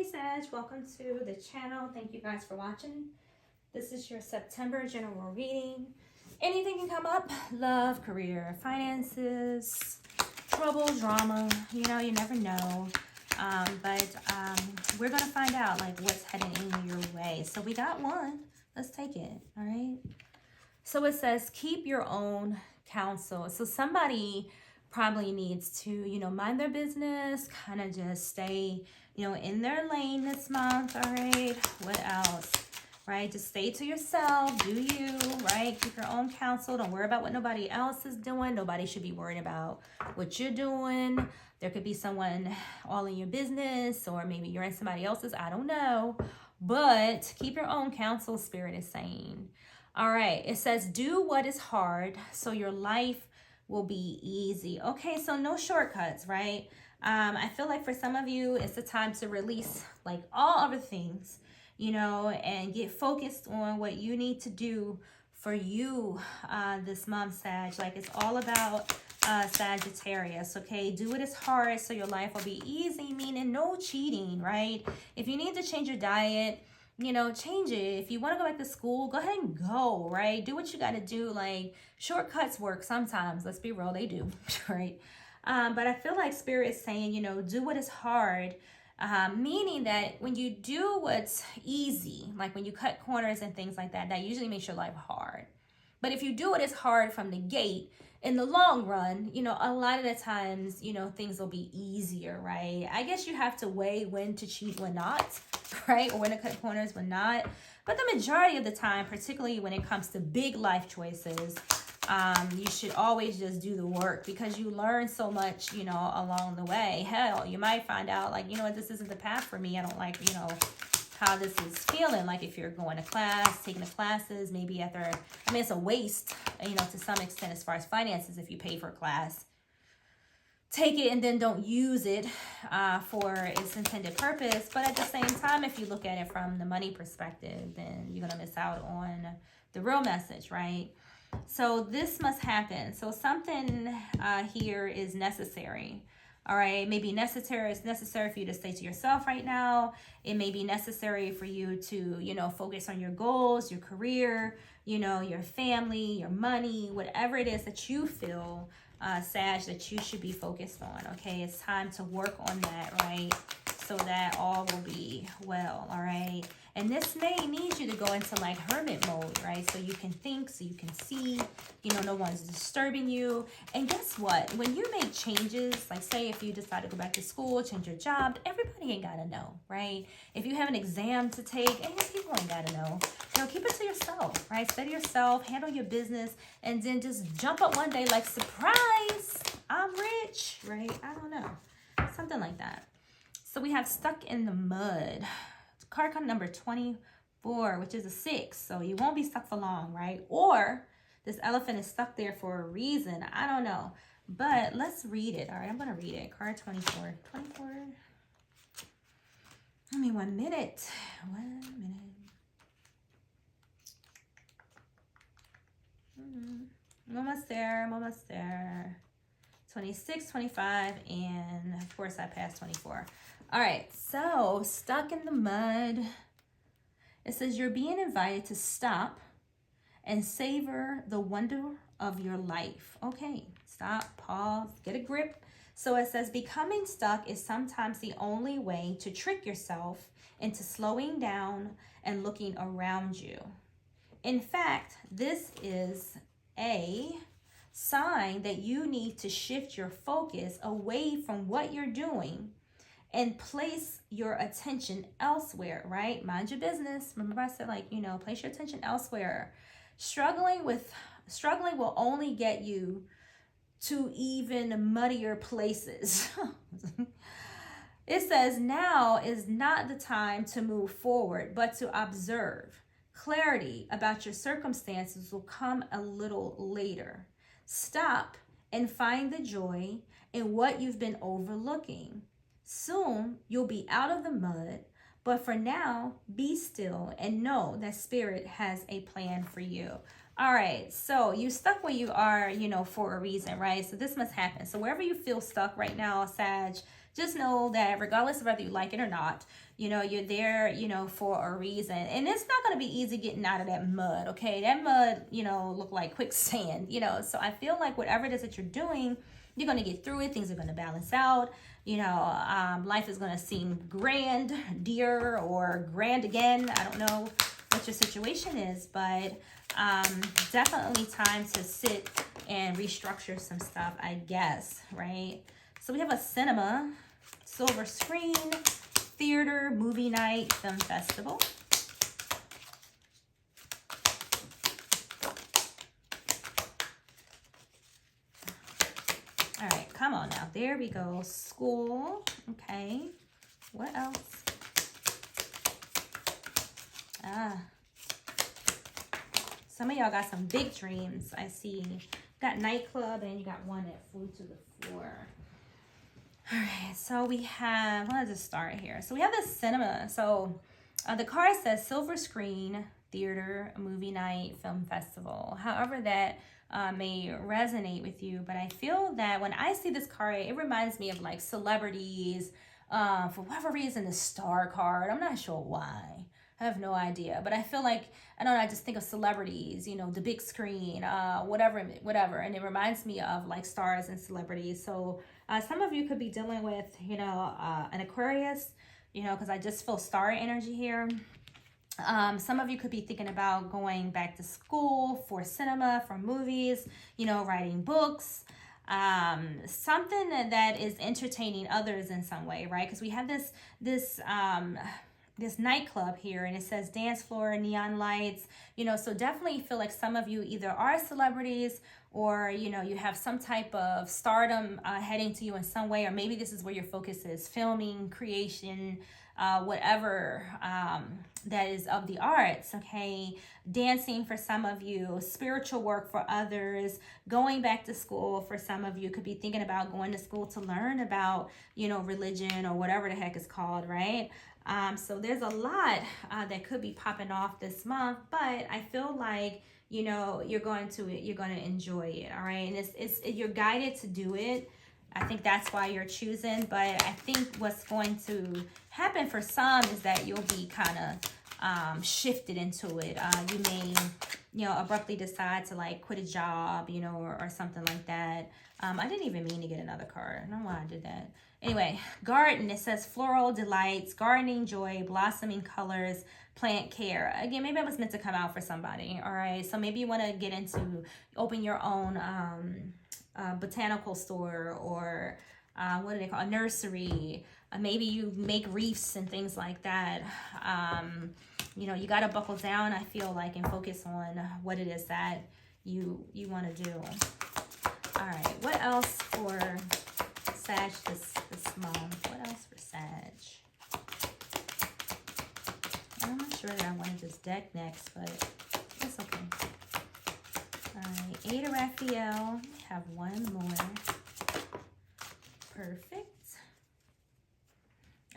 Hey Sag, welcome to the channel. Thank you guys for watching. This is your September general reading. Anything can come up: love, career, finances, trouble, drama. You know, you never know. But we're gonna find out like what's heading in your way. So we got one. Let's take it. All right. So it says keep your own counsel. So somebody probably needs to, mind their business, kind of just stay, in their lane this month. All right. What else? Right? Just stay to yourself. Do you, right? Keep your own counsel. Don't worry about what nobody else is doing. Nobody should be worried about what you're doing. There could be someone all in your business, or maybe you're in somebody else's. I don't know. But keep your own counsel, Spirit is saying. All right. It says, do what is hard so your life will be easy. Okay, so no shortcuts, right? I feel like for some of you, it's the time to release like all other things, and get focused on what you need to do for you this month, Sag. Like it's all about Sagittarius, okay? Do it is hard so your life will be easy, meaning no cheating, right? If you need to change your diet, change it. If you want to go back to school, go ahead and go, right? Do what you got to do. Like shortcuts work sometimes. Let's be real, they do, right? But I feel like Spirit is saying, do what is hard, meaning that when you do what's easy, like when you cut corners and things like that, that usually makes your life hard. But if you do what is hard from the gate, in the long run, a lot of the times, things will be easier, right? I guess you have to weigh when to cheat, when not, right? Or when to cut corners, when not. But the majority of the time, particularly when it comes to big life choices, you should always just do the work, because you learn so much, along the way. Hell, you might find out like, what, this isn't the path for me. I don't like, how this is feeling. Like if you're going to class, taking the classes, maybe it's a waste, to some extent as far as finances. If you pay for a class, take it and then don't use it for its intended purpose. But at the same time, if you look at it from the money perspective, then you're going to miss out on the real message, right? So this must happen. So something here is necessary. All right, it may be necessary. It's necessary for you to stay to yourself right now. It may be necessary for you to, focus on your goals, your career, your family, your money, whatever it is that you feel, Sag, that you should be focused on. Okay, it's time to work on that, right? So that all will be well, all right? And this may need you to go into like hermit mode, right? So you can think, so you can see, no one's disturbing you. And guess what? When you make changes, like say if you decide to go back to school, change your job, everybody ain't gotta know, right? If you have an exam to take, people ain't gotta know. Keep it to yourself, right? Stay to yourself, handle your business, and then just jump up one day like, surprise, I'm rich, right? I don't know. Something like that. So we have stuck in the mud. Card number 24, which is a 6. So you won't be stuck for long, right? Or this elephant is stuck there for a reason. I don't know. But let's read it. All right, I'm going to read it. Card 24. 24. Give me 1 minute. 1 minute. I'm almost there. I'm almost there. 26, 25, and of course I passed 24. All right, so stuck in the mud. It says you're being invited to stop and savor the wonder of your life. Okay, stop, pause, get a grip. So it says becoming stuck is sometimes the only way to trick yourself into slowing down and looking around you. In fact, this is a sign that you need to shift your focus away from what you're doing and place your attention elsewhere, right? Mind your business. Remember I said place your attention elsewhere. Struggling will only get you to even muddier places. It says now is not the time to move forward, but to observe. Clarity about your circumstances will come a little later. Stop and find the joy in what you've been overlooking. Soon you'll be out of the mud, but for now, be still and know that Spirit has a plan for you. All right, so you stuck where you are, for a reason, right? So this must happen. So wherever you feel stuck right now, Sag, just know that regardless of whether you like it or not, you know, you're there, you know, for a reason. And it's not going to be easy getting out of that mud, okay? That mud, you know, look like quicksand, you know. So I feel like whatever it is that you're doing, you're going to get through it. Things are going to balance out. You know, life is going to seem grand, dear, or grand again. I don't know what your situation is, but definitely time to sit and restructure some stuff, I guess, right? So we have a cinema, silver screen, theater, movie night, film festival. All right, come on now. There we go. School. Okay. What else? Some of y'all got some big dreams. I see. You got nightclub and you got one that flew to the floor. All right, so we have, let's just start here. So we have the cinema. So the card says silver screen, theater, movie night, film festival. However that may resonate with you, but I feel that when I see this card, it reminds me of like celebrities. For whatever reason, the star card, I'm not sure why. I have no idea, but I feel like, I don't know, I just think of celebrities, you know, the big screen, whatever, and it reminds me of like stars and celebrities. So some of you could be dealing with, you know, an Aquarius, you know, because I just feel star energy here. Some of you could be thinking about going back to school for cinema, for movies, you know, writing books, something that is entertaining others in some way, right? Because we have this nightclub here, and it says dance floor, neon lights, you know, so definitely feel like some of you either are celebrities or, you know, you have some type of stardom heading to you in some way, or maybe this is where your focus is, filming, creation, whatever that is of the arts, okay? Dancing for some of you, spiritual work for others, going back to school for some of you, could be thinking about going to school to learn about, you know, religion or whatever the heck it's called, right? So there's a lot that could be popping off this month, but I feel like, you know, you're going to enjoy it, all right? And it's you're guided to do it. I think that's why you're choosing, but I think what's going to happen for some is that you'll be kind of shifted into it. You may, you know, abruptly decide to like quit a job, you know, or something like that. I didn't even mean to get another card. I don't know why I did that. Anyway, garden, it says floral delights, gardening joy, blossoming colors, plant care. Again, maybe I was meant to come out for somebody, all right? So maybe you want to get into, open your own botanical store, or what do they call a nursery. Maybe you make wreaths and things like that. You know, you got to buckle down, I feel like, and focus on what it is that you want to do. All right, what else for Sag this month? What else for Sag? I'm not sure that I wanted this deck next, but it's okay. All right, 8 of Raphael. We have one more. Perfect.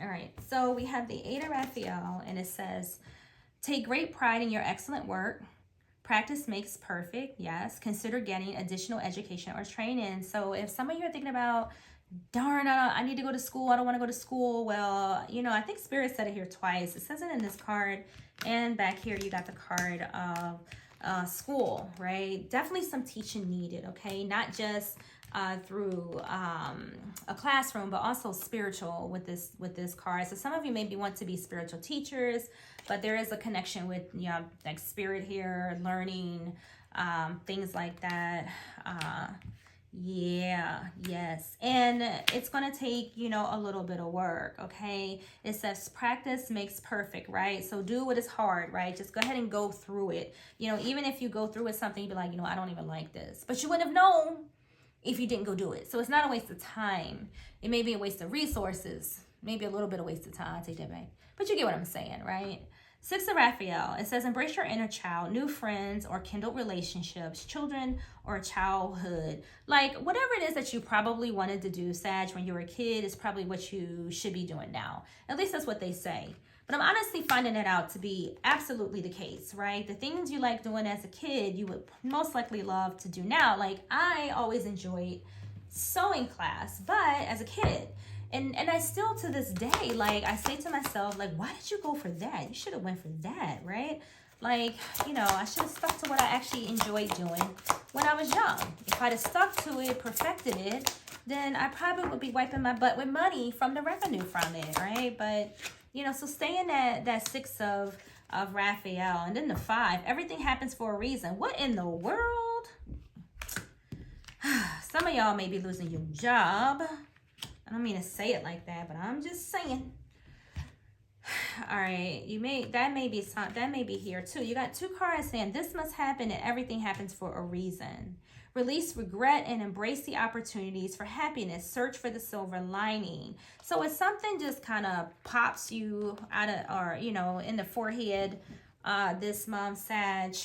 All right, so we have the 8 of Raphael, and it says, take great pride in your excellent work. Practice makes perfect, yes. Consider getting additional education or training. So if some of you are thinking about, darn, I need to go to school, I don't want to go to school. Well, you know, I think Spirit said it here twice. It says it in this card, and back here you got the card of school, right? Definitely some teaching needed, okay? Not just through a classroom, but also spiritual with this card. So some of you maybe want to be spiritual teachers, but there is a connection with, you know, like spirit here, learning, things like that. Yeah, yes. And it's going to take, you know, a little bit of work, okay? It says practice makes perfect, right? So do what is hard, right? Just go ahead and go through it. You know, even if you go through with something, you'd be like, you know, I don't even like this. But you wouldn't have known if you didn't go do it. So it's not a waste of time. It may be a waste of resources. Maybe a little bit of waste of time. I take that back. But you get what I'm saying, right? 6 of Raphael, it says, embrace your inner child, new friends or kindled relationships, children or childhood. Like, whatever it is that you probably wanted to do, Sag, when you were a kid, is probably what you should be doing now. At least that's what they say. But I'm honestly finding it out to be absolutely the case, right? The things you like doing as a kid, you would most likely love to do now. Like, I always enjoyed sewing class, but as a kid. And I still to this day, like I say to myself, like, why did you go for that? You should have went for that, right? Like, you know, I should have stuck to what I actually enjoyed doing when I was young. If I'd have stuck to it, perfected it, then I probably would be wiping my butt with money from the revenue from it, right? But, you know, so stay in that 6 of Raphael. And then the 5, everything happens for a reason. What in the world? Some of y'all may be losing your job. I don't mean to say it like that, but I'm just saying. All right, that may be here too. You got 2 cards saying this must happen and everything happens for a reason. Release regret and embrace the opportunities for happiness. Search for the silver lining. So if something just kind of pops you out of, or you know, in the forehead this month, Sag,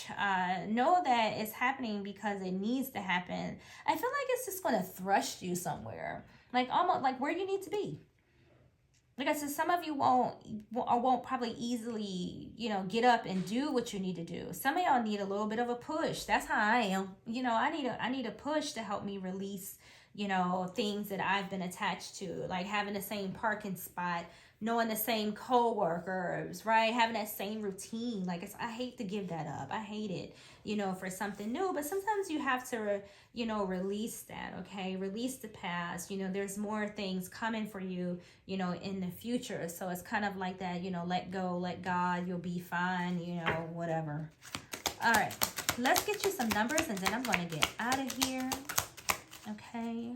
know that it's happening because it needs to happen. I feel like it's just going to thrust you somewhere, like almost like where you need to be. Like I said, some of you won't probably easily, you know, get up and do what you need to do. Some of y'all need a little bit of a push. That's how I am. You know, I need a push to help me release, you know, things that I've been attached to, like having the same parking spot, knowing the same coworkers, right? Having that same routine. Like I hate to give that up. I hate it, you know, for something new. But sometimes you have to, you know, release that, okay? Release the past. You know, there's more things coming for you, you know, in the future. So it's kind of like that, you know, let go, let God, you'll be fine, you know, whatever. All right, let's get you some numbers and then I'm going to get out of here, okay?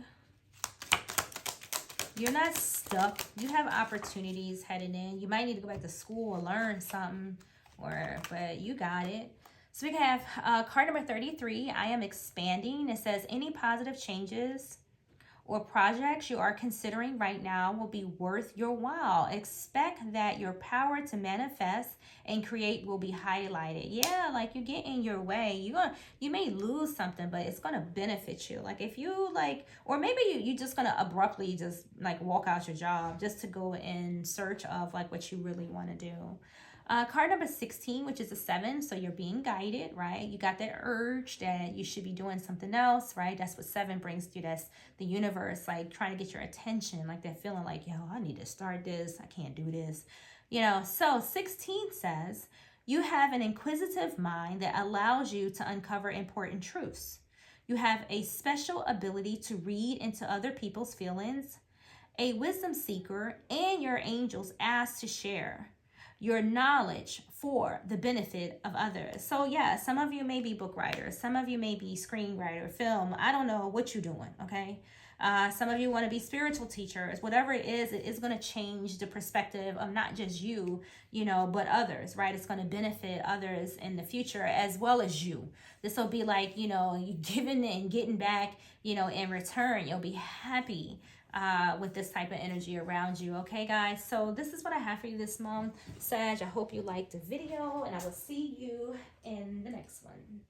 You're not stuck. You have opportunities headed in. You might need to go back to school or learn something, but you got it. So we can have card number 33. I am expanding. It says any positive changes or projects you are considering right now will be worth your while. Expect that your power to manifest and create will be highlighted. Yeah, like you get in your way. You may lose something, but it's gonna benefit you. Like if you like, or maybe you just gonna abruptly just like walk out your job just to go in search of like what you really want to do. Card number 16, which is a 7, so you're being guided, right? You got that urge that you should be doing something else, right? That's what 7 brings to you. That's the universe, like trying to get your attention, like that feeling like, yo, I need to start this. I can't do this, you know? So 16 says, you have an inquisitive mind that allows you to uncover important truths. You have a special ability to read into other people's feelings, a wisdom seeker, and your angels ask to share your knowledge for the benefit of others. So yeah, some of you may be book writers, some of you may be screenwriter, film, I don't know what you're doing, okay? Some of you want to be spiritual teachers. Whatever it is going to change the perspective of not just you, you know, but others, right? It's going to benefit others in the future as well as you. This will be like, you know, you giving and getting back, you know, in return. You'll be happy with this type of energy around you. Okay, guys? So this is what I have for you this month, Sag. I hope you liked the video, and I will see you in the next one.